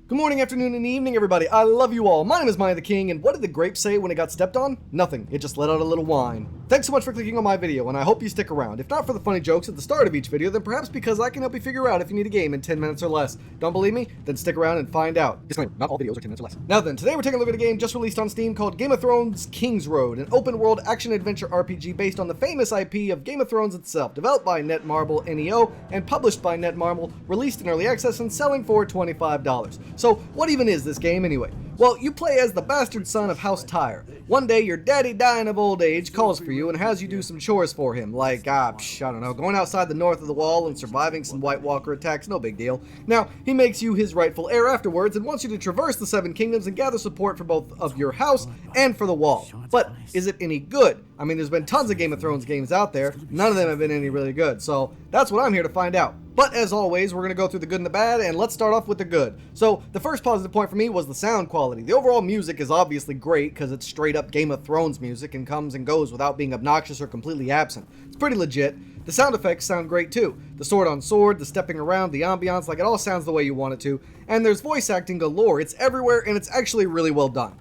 Good morning, afternoon, and evening, everybody. I love you all. My name is Miahtheking, and what did the grape say when it got stepped on? Nothing. It just let out a little whine. Thanks so much for clicking on my video, and I hope you stick around. If not for the funny jokes at the start of each video, then perhaps because I can help you figure out if you need a game in 10 minutes or less. Don't believe me? Then stick around and find out. Disclaimer, not all videos are 10 minutes or less. Now then, today we're taking a look at a game just released on Steam called Game of Thrones Kingsroad, an open-world action-adventure RPG based on the famous IP of Game of Thrones itself, developed by Netmarble NEO and published by Netmarble, released in early access and selling for $25. So, what even is this game anyway? Well, you play as the bastard son of House Tyre. One day, your daddy dying of old age calls for you and has you do some chores for him, like, I don't know, going outside the north of the wall and surviving some White Walker attacks, no big deal. Now, he makes you his rightful heir afterwards and wants you to traverse the Seven Kingdoms and gather support for both of your house and for the wall. But is it any good? I mean, there's been tons of Game of Thrones games out there, none of them have been any really good, so that's what I'm here to find out. But as always, we're going to go through the good and the bad, and let's start off with the good. So, the first positive point for me was the sound quality. The overall music is obviously great, because it's straight up Game of Thrones music and comes and goes without being obnoxious or completely absent. It's pretty legit. The sound effects sound great too. The sword on sword, the stepping around, the ambiance, like it all sounds the way you want it to. And there's voice acting galore. It's everywhere, and it's actually really well done.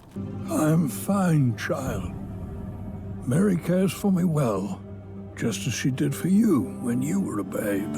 I'm fine, child. Mary cares for me well, just as she did for you when you were a babe.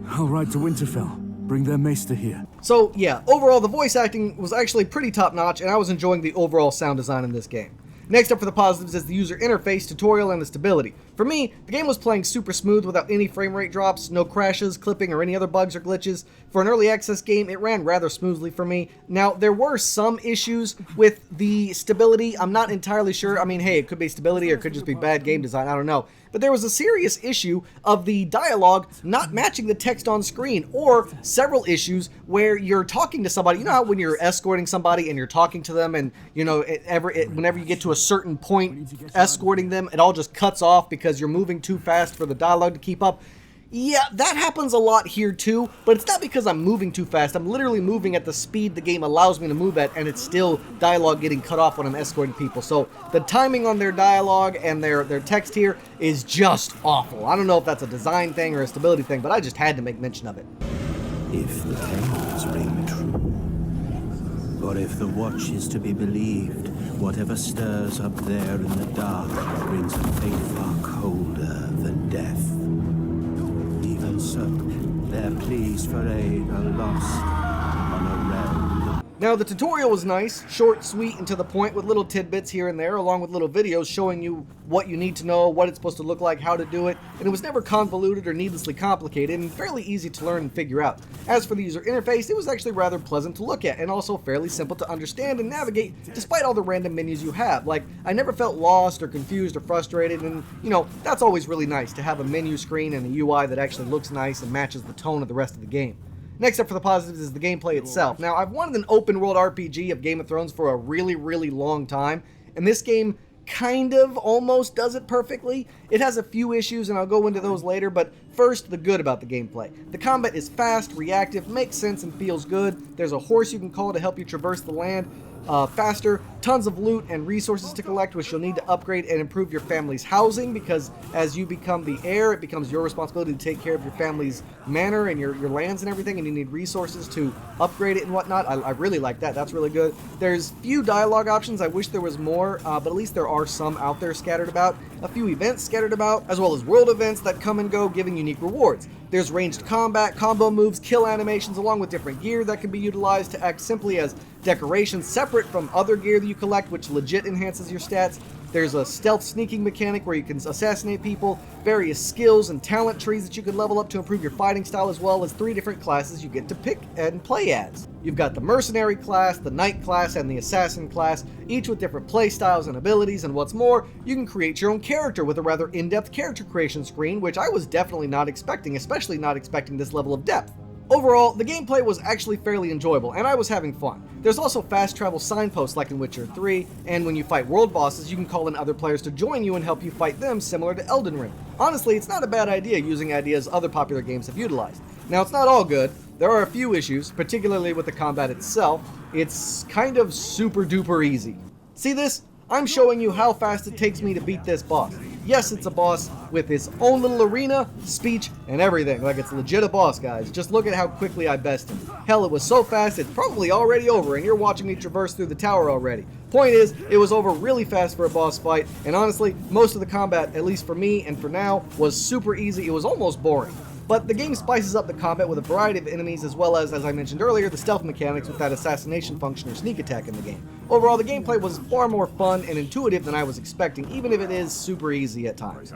I'll ride to Winterfell. Bring their maester here. So yeah, overall the voice acting was actually pretty top notch, and I was enjoying the overall sound design in this game. Next up for the positives is the user interface, tutorial, and the stability. For me, the game was playing super smooth without any frame rate drops, no crashes, clipping, or any other bugs or glitches. For an early access game, it ran rather smoothly for me. Now, there were some issues with the stability. I'm not entirely sure. I mean, hey, it could be stability or it could just be bad game design. I don't know. But there was a serious issue of the dialogue not matching the text on screen, or several issues where you're talking to somebody. You know how when you're escorting somebody and you're talking to them, and you know whenever you get to a certain point escorting them, it all just cuts off because you're moving too fast for the dialogue to keep up. Yeah, that happens a lot here too, but it's not because I'm moving too fast. I'm literally moving at the speed the game allows me to move at, and it's still dialogue getting cut off when I'm escorting people. So the timing on their dialogue and their text here is just awful. I don't know if that's a design thing or a stability thing, but I just had to make mention of it. If the tales ring true, or if the watch is to be believed, whatever stirs up there in the dark brings a fate far colder than death. So, their pleas for aid are lost on a realm. Now, the tutorial was nice, short, sweet, and to the point with little tidbits here and there, along with little videos showing you what you need to know, what it's supposed to look like, how to do it, and it was never convoluted or needlessly complicated, and fairly easy to learn and figure out. As for the user interface, it was actually rather pleasant to look at, and also fairly simple to understand and navigate, despite all the random menus you have. Like, I never felt lost or confused or frustrated, and, you know, that's always really nice, to have a menu screen and a UI that actually looks nice and matches the tone of the rest of the game. Next up for the positives is the gameplay itself. Now, I've wanted an open world RPG of Game of Thrones for a really, really long time, and this game kind of almost does it perfectly. It has a few issues, and I'll go into those later, but first, the good about the gameplay. The combat is fast, reactive, makes sense, and feels good. There's a horse you can call to help you traverse the land faster, tons of loot and resources to collect, which you'll need to upgrade and improve your family's housing, because as you become the heir, it becomes your responsibility to take care of your family's manor and your lands and everything, and you need resources to upgrade it and whatnot. I really like that. That's really good. There's few dialogue options. I wish there was more, but at least there are some out there scattered about. A few events scattered about, as well as world events that come and go, giving unique rewards. There's ranged combat, combo moves, kill animations, along with different gear that can be utilized to act simply as decorations separate from other gear that you collect, which legit enhances your stats. There's a stealth sneaking mechanic where you can assassinate people, various skills and talent trees that you can level up to improve your fighting style, as well as 3 different classes you get to pick and play as. You've got the mercenary class, the knight class, and the assassin class, each with different play styles and abilities, and what's more, you can create your own character with a rather in-depth character creation screen, which I was definitely not expecting, especially not expecting this level of depth. Overall, the gameplay was actually fairly enjoyable, and I was having fun. There's also fast travel signposts like in Witcher 3, and when you fight world bosses, you can call in other players to join you and help you fight them, similar to Elden Ring. Honestly, it's not a bad idea using ideas other popular games have utilized. Now, it's not all good. There are a few issues, particularly with the combat itself. It's kind of super duper easy. See this? I'm showing you how fast it takes me to beat this boss. Yes, it's a boss with his own little arena, speech, and everything. Like, it's legit a boss, guys. Just look at how quickly I bested him. Hell, it was so fast, it's probably already over, and you're watching me traverse through the tower already. Point is, it was over really fast for a boss fight, and honestly, most of the combat, at least for me and for now, was super easy. It was almost boring. But the game spices up the combat with a variety of enemies, as well as I mentioned earlier, the stealth mechanics with that assassination function or sneak attack in the game. Overall, the gameplay was far more fun and intuitive than I was expecting, even if it is super easy at times.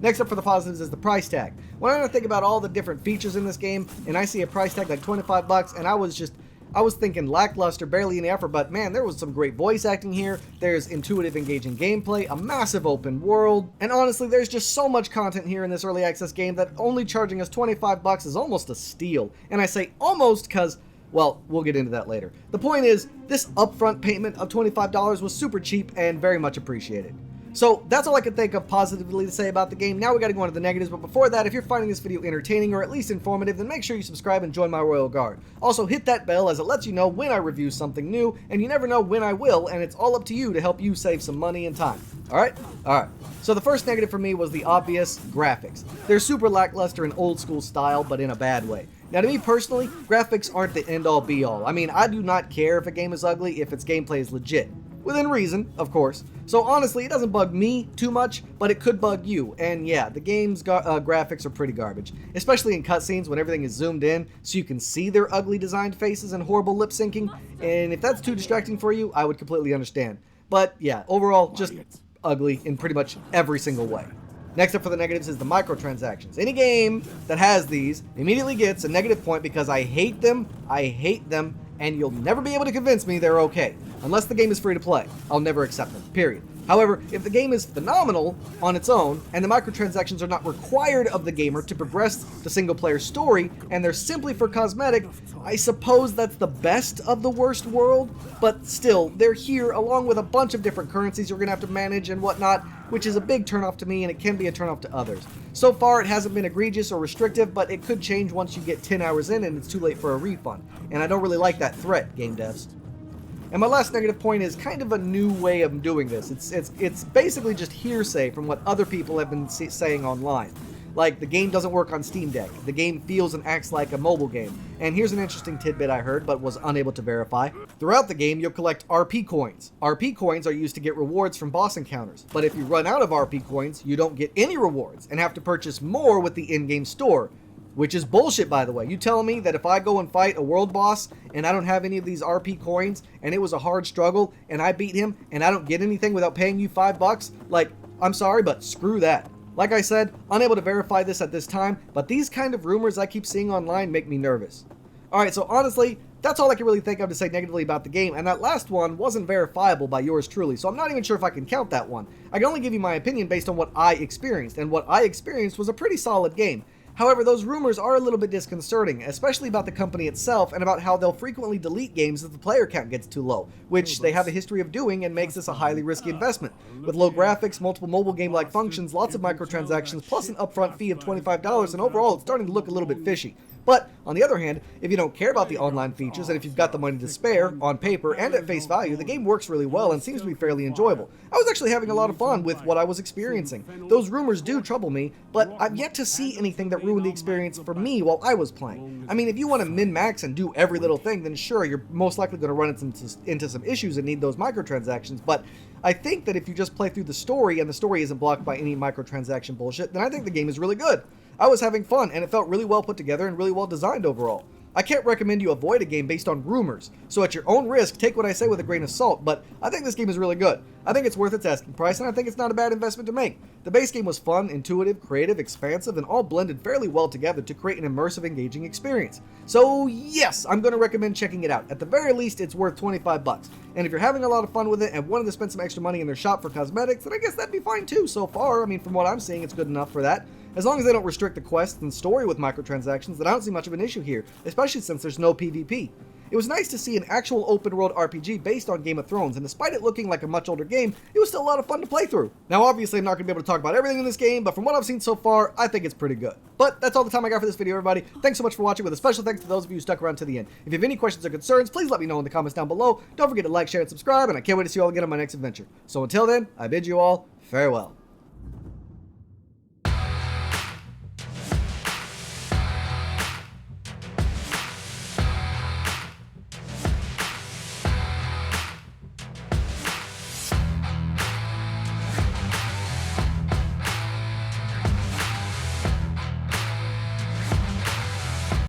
Next up for the positives is the price tag. When I think about all the different features in this game, and I see a price tag like 25 bucks, and I was thinking lackluster, barely any effort, but man, there was some great voice acting here, there's intuitive, engaging gameplay, a massive open world, and honestly, there's just so much content here in this early access game that only charging us 25 bucks is almost a steal. And I say almost because, well, we'll get into that later. The point is, this upfront payment of $25 was super cheap and very much appreciated. So that's all I can think of positively to say about the game. Now we gotta go on to the negatives, but before that, if you're finding this video entertaining or at least informative, then make sure you subscribe and join my royal guard. Also hit that bell as it lets you know when I review something new, and you never know when I will, and it's all up to you to help you save some money and time. Alright? Alright. So the first negative for me was the obvious graphics. They're super lackluster and old school style, but in a bad way. Now to me personally, graphics aren't the end all be all. I mean, I do not care if a game is ugly if its gameplay is legit. Within reason, of course. So honestly, it doesn't bug me too much, but it could bug you. And yeah, the game's graphics are pretty garbage. Especially in cutscenes when everything is zoomed in so you can see their ugly designed faces and horrible lip syncing. And if that's too distracting for you, I would completely understand. But yeah, overall, just ugly in pretty much every single way. Next up for the negatives is the microtransactions. Any game that has these immediately gets a negative point because I hate them, and you'll never be able to convince me they're okay. Unless the game is free to play, I'll never accept them, period. However, if the game is phenomenal on its own, and the microtransactions are not required of the gamer to progress the single-player story, and they're simply for cosmetic, I suppose that's the best of the worst world, but still, they're here along with a bunch of different currencies you're going to have to manage and whatnot, which is a big turnoff to me, and it can be a turnoff to others. So far, it hasn't been egregious or restrictive, but it could change once you get 10 hours in and it's too late for a refund, and I don't really like that threat, game devs. And my last negative point is kind of a new way of doing this. It's basically just hearsay from what other people have been saying online. Like, the game doesn't work on Steam Deck. The game feels and acts like a mobile game. And here's an interesting tidbit I heard, but was unable to verify. Throughout the game, you'll collect RP coins. RP coins are used to get rewards from boss encounters. But if you run out of RP coins, you don't get any rewards and have to purchase more with the in-game store. Which is bullshit, by the way. You telling me that if I go and fight a world boss and I don't have any of these RP coins and it was a hard struggle and I beat him and I don't get anything without paying you $5? Like, I'm sorry, but screw that. Like I said, unable to verify this at this time, but these kind of rumors I keep seeing online make me nervous. Alright, so honestly, that's all I can really think of to say negatively about the game, and that last one wasn't verifiable by yours truly, so I'm not even sure if I can count that one. I can only give you my opinion based on what I experienced, and what I experienced was a pretty solid game. However, those rumors are a little bit disconcerting, especially about the company itself and about how they'll frequently delete games if the player count gets too low, which they have a history of doing and makes this a highly risky investment. With low graphics, multiple mobile game-like functions, lots of microtransactions, plus an upfront fee of $25, and overall it's starting to look a little bit fishy. But, on the other hand, if you don't care about the online features, and if you've got the money to spare, on paper and at face value, the game works really well and seems to be fairly enjoyable. I was actually having a lot of fun with what I was experiencing. Those rumors do trouble me, but I've yet to see anything that ruined the experience for me while I was playing. I mean, if you want to min-max and do every little thing, then sure, you're most likely going to run into some issues and need those microtransactions, but I think that if you just play through the story and the story isn't blocked by any microtransaction bullshit, then I think the game is really good. I was having fun, and it felt really well put together and really well designed overall. I can't recommend you avoid a game based on rumors, so at your own risk, take what I say with a grain of salt, but I think this game is really good. I think it's worth its asking price, and I think it's not a bad investment to make. The base game was fun, intuitive, creative, expansive, and all blended fairly well together to create an immersive, engaging experience. So yes, I'm going to recommend checking it out. At the very least, it's worth $25. And if you're having a lot of fun with it and wanted to spend some extra money in their shop for cosmetics, then I guess that'd be fine too so far. I mean, from what I'm seeing, it's good enough for that. As long as they don't restrict the quests and story with microtransactions, then I don't see much of an issue here, especially since there's no PvP. It was nice to see an actual open-world RPG based on Game of Thrones, and despite it looking like a much older game, it was still a lot of fun to play through. Now obviously I'm not going to be able to talk about everything in this game, but from what I've seen so far, I think it's pretty good. But that's all the time I got for this video, everybody. Thanks so much for watching, with a special thanks to those of you who stuck around to the end. If you have any questions or concerns, please let me know in the comments down below. Don't forget to like, share, and subscribe, and I can't wait to see you all again on my next adventure. So until then, I bid you all farewell.